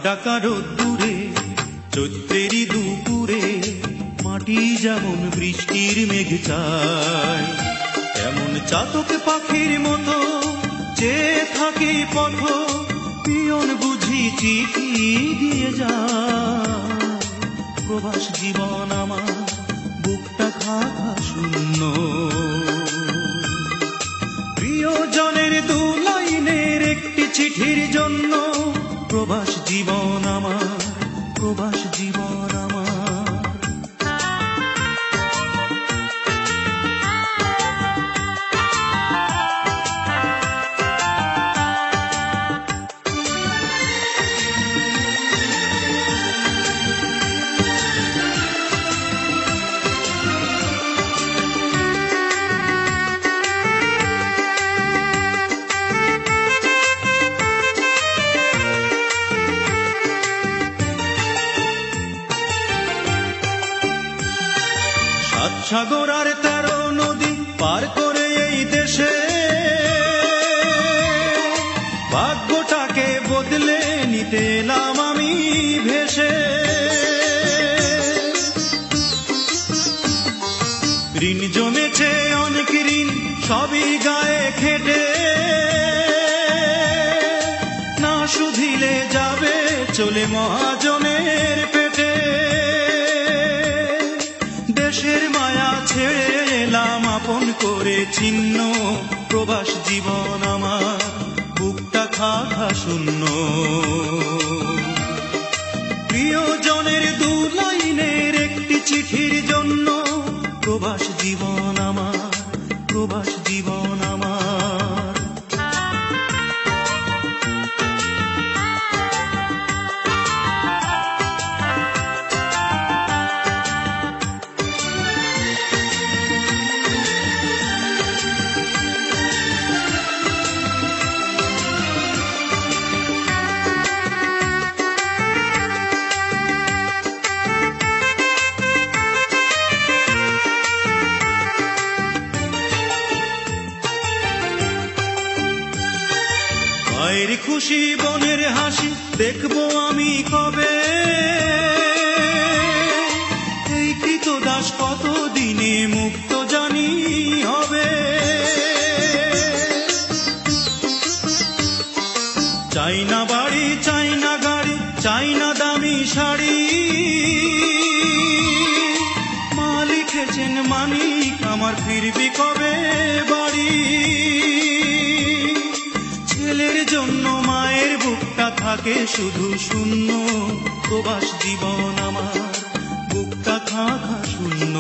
ডাকা রোদ্দুরে চৈত্রেরই দুপুরে মাটি যেমন বৃষ্টির মেঘ চায়, তেমন চাতক পাখির মতো চেয়ে থাকি পথ, পিয়ন বুঝি চিঠি দিয়ে যায়। প্রবাস জীবন আমার বুকটা খাখা শূন্য, প্রিয়জনের দু লাইনের একটি চিঠির জন্য। প্রবাস জীবন আমার, প্রবাস জীবন আমার। সাগর আর 13 নদী পার করে এই দেশে ভাগ্যটাকে বদলে নিতে এলাম আমি ভেসে। ঋণ জমেছে অনেক ঋণ, সবই গায়ে খেটে, না শুধিলে যাবে চলে মহাজনের পেটে। দেশের মায়া ছেড়ে এলাম আপন করে ছিন্ন, প্রবাস জীবন আমার বুকটা খাখা শূন্য। প্রিয়জনের দু লাইনের একটি চিঠির জন্য। প্রবাস জীবন আমার, প্রবাস জীবন আমার। মায়ের খুশি বোনের হাসি দেখবো আমি কবে, এই কৃতদাস কত দিনে মুক্ত জানি হবে। চাই না বাড়ি, চাই না গাড়ি, চাই না দামি শাড়ি, মা লিখেছেন মানিক আমার ফিরবি কবে বাড়ি। ছেলের জন্য মায়ের বুকটা থাকে শুধু শূন্য, প্রবাস জীবন আমার বুকটা খাখা শূন্য।